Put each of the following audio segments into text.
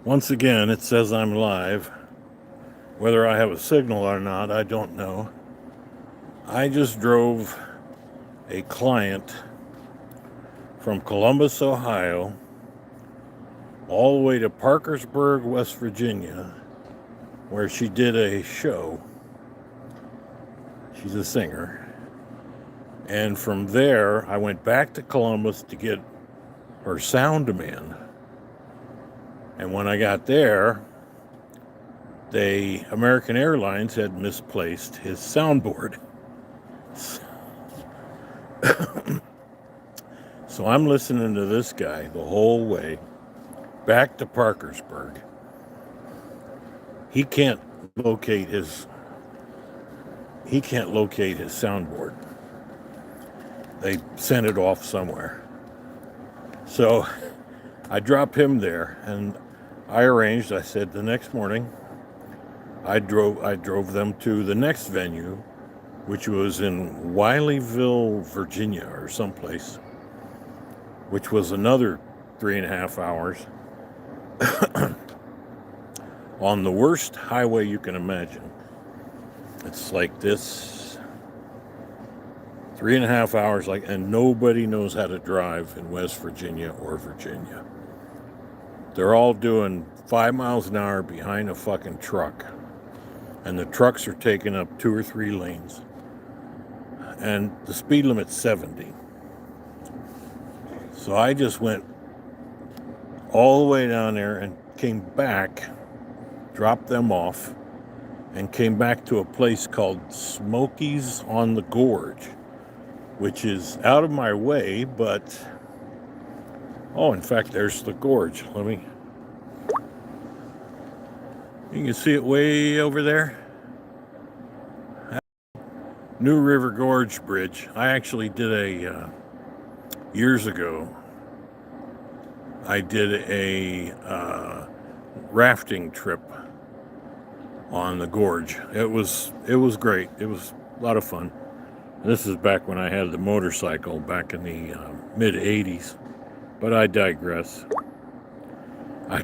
Once again, it says I'm live. Whether I have a signal or not, I don't know. I just drove a client from Columbus, Ohio, all the way to Parkersburg, West Virginia, where she did a show. She's a singer. And from there, I went back to Columbus to get her sound man. And when I got there, American Airlines had misplaced his soundboard. So I'm listening to this guy the whole way back to Parkersburg. He can't locate his soundboard. They sent it off somewhere. So I drop him there, and I said the next morning I drove them to the next venue, which was in Wileyville, Virginia, or someplace, which was another 3.5 hours on the worst highway you can imagine. It's like this 3.5 hours, and nobody knows how to drive in West Virginia or Virginia. They're all doing 5 miles an hour behind a fucking truck, and the trucks are taking up 2 or 3 lanes, and the speed limit's 70. So I just went all the way down there and came back, dropped them off, and came back to a place called Smoky's on the Gorge, which is out of my way, but in fact, there's the gorge. You can see it way over there. New River Gorge Bridge. I actually did years ago, I did a rafting trip on the gorge. It was great. It was a lot of fun. This is back when I had the motorcycle back in the mid 80s. But I digress. I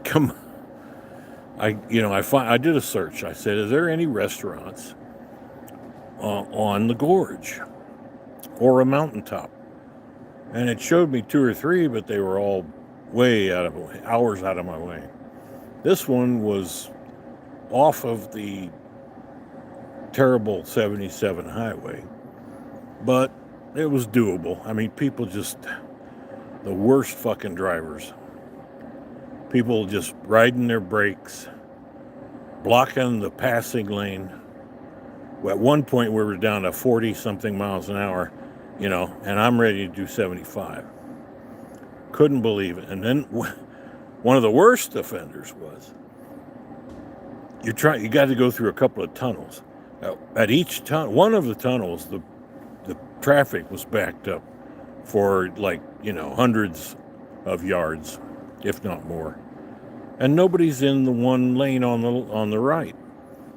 did a search. I said, is there any restaurants on the gorge or a mountaintop? And it showed me 2 or 3, but they were all hours out of my way. This one was off of the terrible 77 highway, but it was doable. I mean, people just, the worst fucking drivers. People just riding their brakes, blocking the passing lane. At one point, we were down to 40 something miles an hour, and I'm ready to do 75. Couldn't believe it. And then one of the worst offenders was, you got to go through a couple of tunnels. At each tunnel, one of the tunnels, the traffic was backed up for hundreds of yards, if not more. And nobody's in the one lane on the right.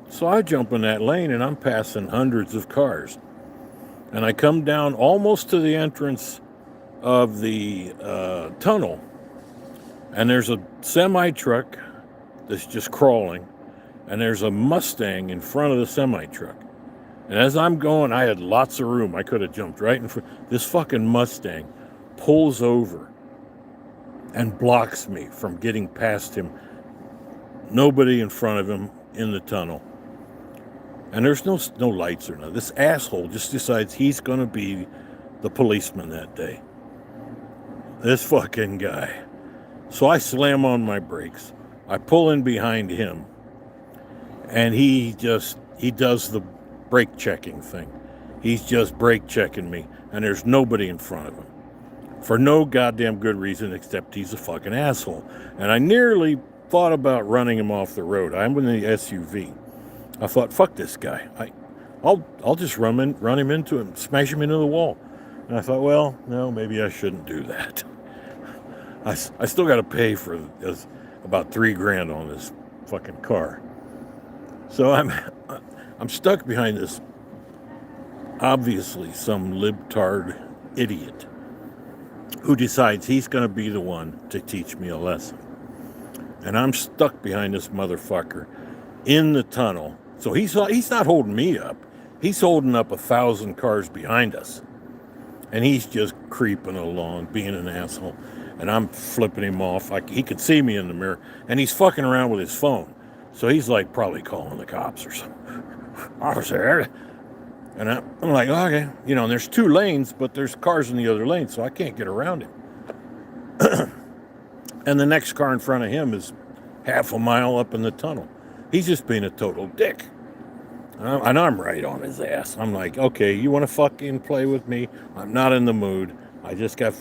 So I jump in that lane and I'm passing hundreds of cars. And I come down almost to the entrance of the tunnel, and there's a semi-truck that's just crawling, and there's a Mustang in front of the semi-truck. And as I'm going, I had lots of room. I could have jumped right in front. This fucking Mustang pulls over and blocks me from getting past him. Nobody in front of him in the tunnel. And there's no lights or nothing. This asshole just decides he's going to be the policeman that day. This fucking guy. So I slam on my brakes. I pull in behind him. And he does the brake checking thing. He's just brake checking me. And there's nobody in front of him. For no goddamn good reason except he's a fucking asshole. And I nearly thought about running him off the road. I'm in the SUV. I thought, fuck this guy. I'll just run him into him, smash him into the wall. And I thought, well, no, maybe I shouldn't do that. I still got to pay for about $3,000 on this fucking car. So I'm stuck behind this, obviously some libtard idiot who decides he's going to be the one to teach me a lesson. And I'm stuck behind this motherfucker in the tunnel. So he's not holding me up. He's holding up 1,000 cars behind us. And he's just creeping along, being an asshole. And I'm flipping him off. He could see me in the mirror. And he's fucking around with his phone. So he's like probably calling the cops or something. Officer. And I'm like, okay. You know, and there's 2 lanes, but there's cars in the other lane, so I can't get around him. And the next car in front of him is half a mile up in the tunnel. He's just being a total dick. And I'm right on his ass. I'm like, okay, you want to fucking play with me? I'm not in the mood. I just got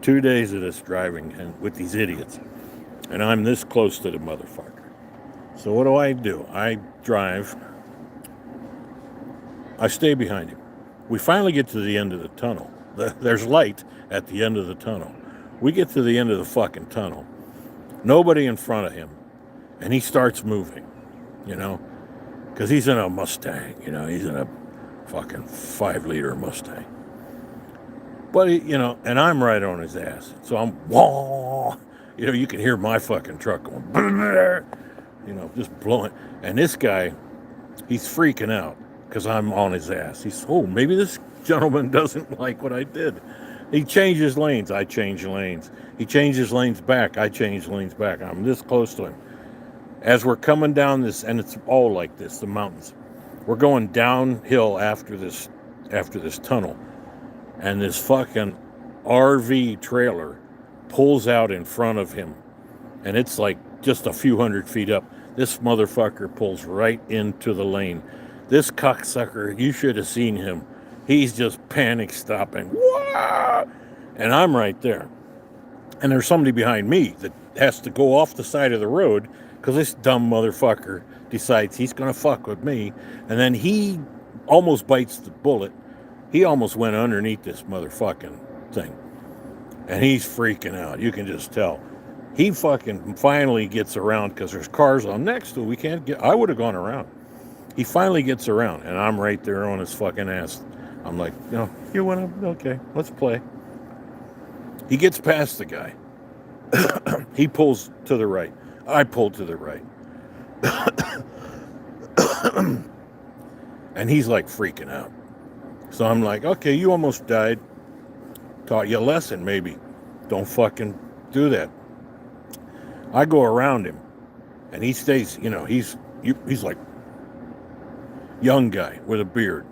2 days of this driving and with these idiots. And I'm this close to the motherfucker. So what do? I drive. I stay behind him. We finally get to the end of the tunnel. There's light at the end of the tunnel. We get to the end of the fucking tunnel. Nobody in front of him. And he starts moving, you know, because he's in a Mustang, you know, he's in a fucking 5-liter Mustang. But, and I'm right on his ass. So I'm, whoa, you can hear my fucking truck going, just blowing. And this guy, he's freaking out because I'm on his ass. Maybe this gentleman doesn't like what I did. He changes lanes. I change lanes. He changes lanes back. I change lanes back. I'm this close to him. As we're coming down this, and it's all like this, the mountains. We're going downhill after this tunnel. And this fucking RV trailer pulls out in front of him. And it's like just a few hundred feet up. This motherfucker pulls right into the lane. This cocksucker, you should have seen him. He's just panic stopping. Wah! And I'm right there. And there's somebody behind me that has to go off the side of the road because this dumb motherfucker decides he's going to fuck with me. And then he almost bites the bullet. He almost went underneath this motherfucking thing. And he's freaking out. You can just tell. He fucking finally gets around because there's cars on next to him. I would have gone around. He finally gets around, and I'm right there on his fucking ass. I'm like, you want to? Okay, let's play. He gets past the guy. He pulls to the right. I pull to the right. And he's like freaking out. So I'm like, okay, you almost died. Taught you a lesson, maybe. Don't fucking do that. I go around him, and he stays, he's like young guy with a beard,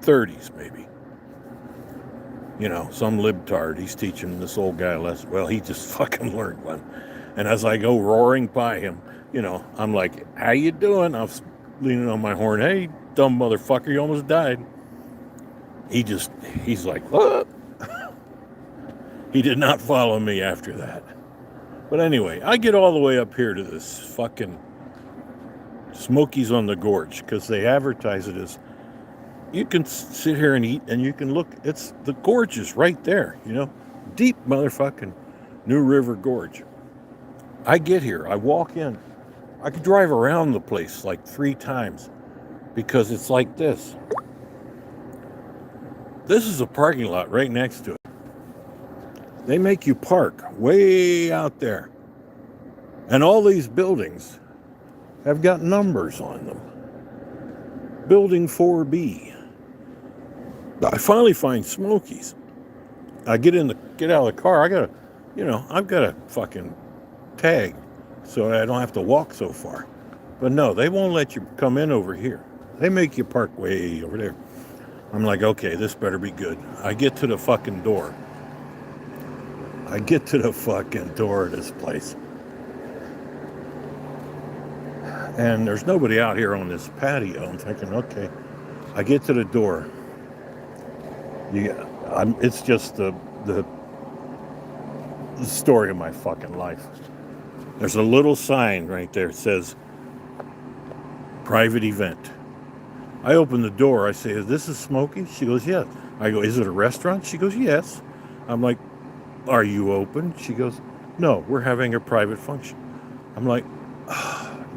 30s maybe. Some libtard. He's teaching this old guy a lesson. Well, he just fucking learned one. And as I go roaring by him, I'm like, how you doing? I'm leaning on my horn. Hey, dumb motherfucker, you almost died. He's like, what? He did not follow me after that. But anyway, I get all the way up here to this fucking Smokies on the Gorge because they advertise it as you can sit here and eat and you can look. It's the gorge is right there, deep motherfucking New River Gorge. I get here, I walk in, I could drive around the place like 3 times because it's like this. This is a parking lot right next to it. They make you park way out there. And all these buildings have got numbers on them. Building 4B. I finally find Smokies. I get out of the car. I've got a fucking tag so I don't have to walk so far. But no, they won't let you come in over here. They make you park way over there. I'm like, okay, this better be good. I get to the fucking door. of this place. And there's nobody out here on this patio. I'm thinking, okay. I get to the door. It's just the story of my fucking life. There's a little sign right there that says, private event. I open the door. I say, is this a Smoky? She goes, yes. I go, is it a restaurant? She goes, yes. I'm like, are you open? She goes, no, we're having a private function. I'm like,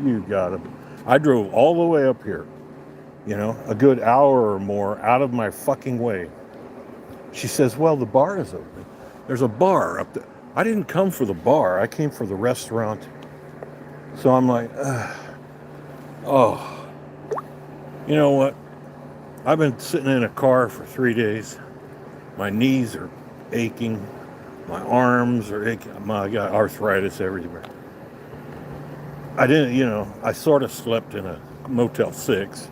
you got it. I drove all the way up here, a good hour or more out of my fucking way. She says, well, the bar is open. There's a bar up there. I didn't come for the bar. I came for the restaurant. So I'm like, oh, you know what? I've been sitting in a car for 3 days. My knees are aching. My arms are aching. I got arthritis everywhere. I didn't, I sort of slept in a Motel 6.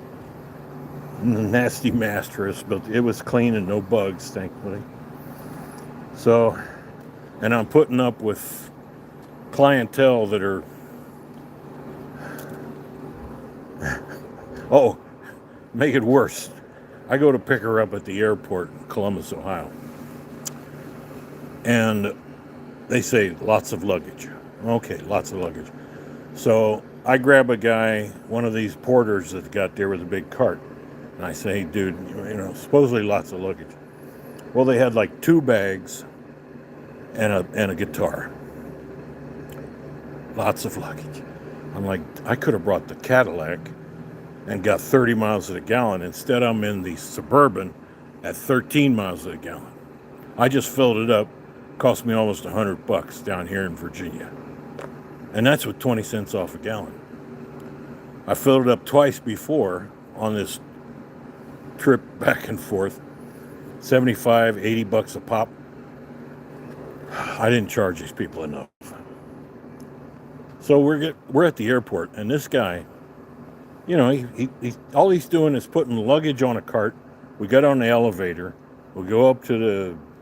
Nasty mattress, but it was clean and no bugs, thankfully. So, and I'm putting up with clientele that are, oh, make it worse. I go to pick her up at the airport in Columbus, Ohio. And they say, lots of luggage. Okay, lots of luggage. So I grab a guy, one of these porters that got there with a big cart. And I say, hey, dude, supposedly lots of luggage. Well, they had like 2 bags and a guitar. Lots of luggage. I'm like, I could have brought the Cadillac and got 30 miles to the gallon. Instead, I'm in the Suburban at 13 miles to the gallon. I just filled it up. Cost me almost $100 down here in Virginia. And that's with 20 cents off a gallon. I filled it up twice before on this trip back and forth. 75, 80 bucks a pop. I didn't charge these people enough. So we're at the airport, and this guy, he all he's doing is putting luggage on a cart. We get on the elevator. We go up to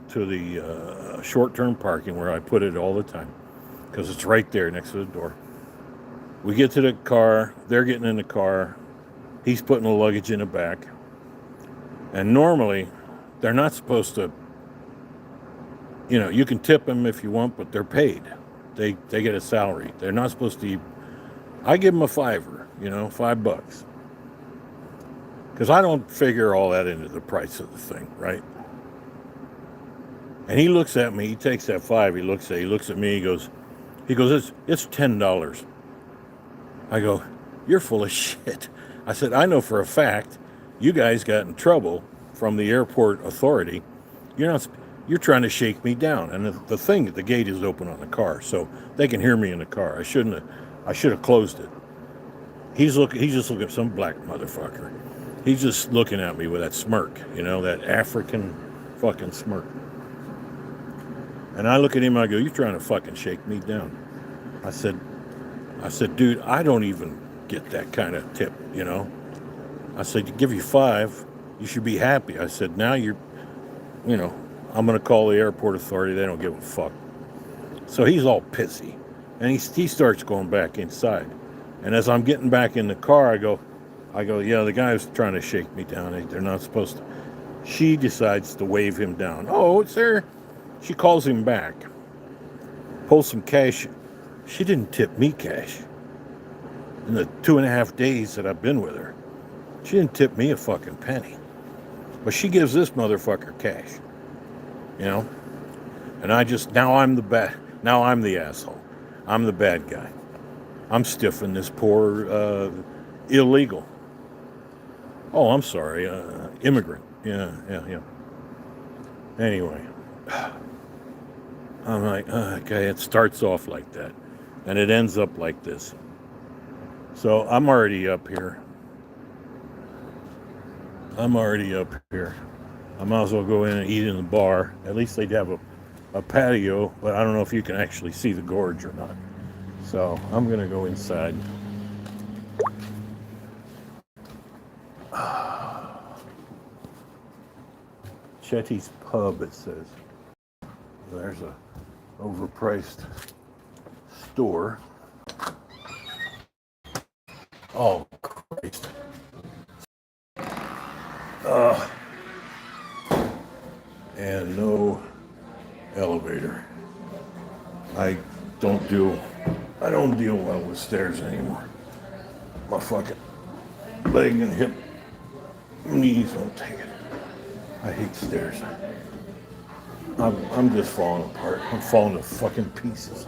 the short-term parking where I put it all the time because it's right there next to the door. We get to the car. They're getting in the car. He's putting the luggage in the back. And normally, they're not supposed to, you can tip them if you want, but they're paid. They get a salary. They're not supposed to. I give them a $5, $5. Because I don't figure all that into the price of the thing, right? And he looks at me. He takes that $5. He looks at me. He goes, it's $10. I go, you're full of shit. I said, I know for a fact you guys got in trouble from the airport authority. You're trying to shake me down. And the gate is open on the car, so they can hear me in the car. I should have closed it. He's just looking at some black motherfucker. He's just looking at me with that smirk, that African fucking smirk. And I look at him, I go, you're trying to fucking shake me down. I said, dude, I don't even get that kind of tip, I said, to give you $5, you should be happy. I said, now I'm going to call the airport authority. They don't give a fuck. So he's all pissy. And he starts going back inside. And as I'm getting back in the car, I go, yeah, the guy's trying to shake me down. They're not supposed to. She decides to wave him down. Oh, it's there. She calls him back. Pulls some cash. She didn't tip me cash. In the 2.5 days that I've been with her, she didn't tip me a fucking penny. But she gives this motherfucker cash. And now I'm the asshole. I'm the bad guy. I'm stiffing this poor illegal. Oh, I'm sorry, immigrant. Yeah. Anyway, I'm like, okay, it starts off like that, and it ends up like this. So I'm already up here. I might as well go in and eat in the bar. At least they'd have a patio, but I don't know if you can actually see the gorge or not. So I'm going to go inside. Chetty's Pub, it says. There's a overpriced store. Oh, Christ. And no elevator. I don't deal well with stairs anymore. My fucking leg and hip knees won't take it. I hate stairs. I'm just falling apart. I'm falling to fucking pieces.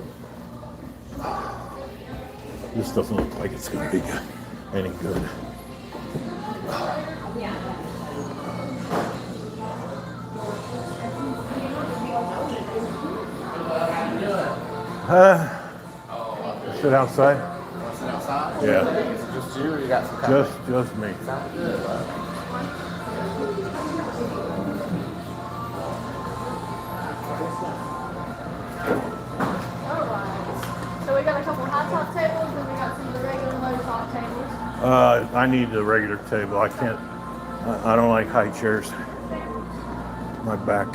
This doesn't look like it's gonna be any good. Sit outside? Want to sit outside? Yeah. Is it just you or you got some company? Just me. Sounds good. Alright. So we got a couple high top tables and we got some of the regular low top tables. I need the regular table. I can't. I don't like high chairs. My back.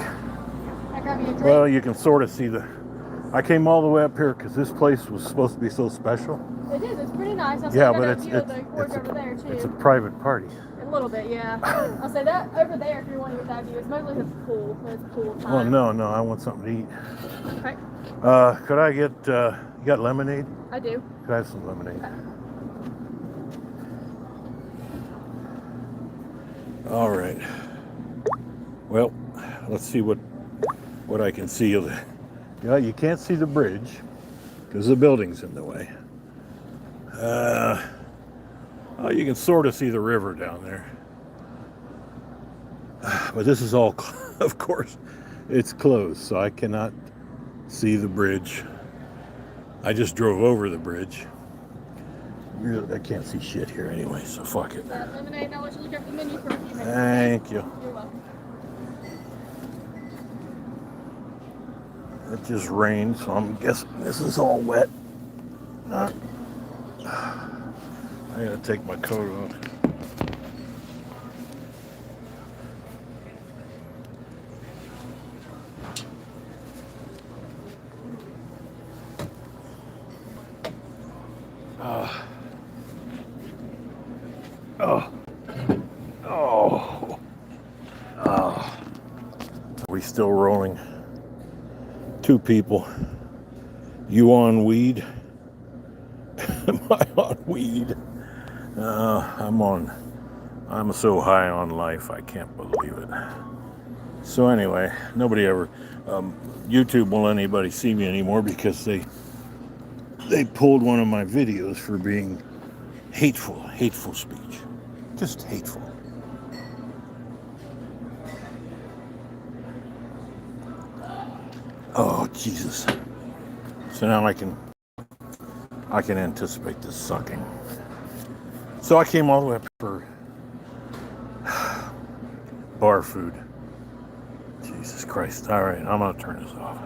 I grab you a drink. Well, you can sort of see the. I came all the way up here because this place was supposed to be so special. It is. It's pretty nice. I'll say Yeah, that but up view of the gorge over there too. it's a private party. A little bit, yeah. I'll say that over there if you're wanting with that view. It's mostly the pool. It's pool time. Well, no, I want something to eat. Okay. Could I get? You got lemonade? I do. Could I have some lemonade? All right. Well, let's see what I can see of the. Yeah, you can't see the bridge because the building's in the way. Oh, you can sort of see the river down there. But this is all, of course, it's closed, so I cannot see the bridge. I just drove over the bridge. I can't see shit here anyway, so fuck it. Lemonade, I'll let you look up the menu for a few minutes. Thank you. You're welcome. It just rained, so I'm guessing this is all wet. I gotta take my coat off. Are we still rolling? 2 people. You on weed? Am I on weed? I'm so high on life, I can't believe it. So anyway, nobody ever, YouTube won't let anybody see me anymore because they pulled one of my videos for being hateful speech. Just hateful. Oh, Jesus. So now I can anticipate this sucking. So I came all the way up for bar food. Jesus Christ. All right, I'm going to turn this off.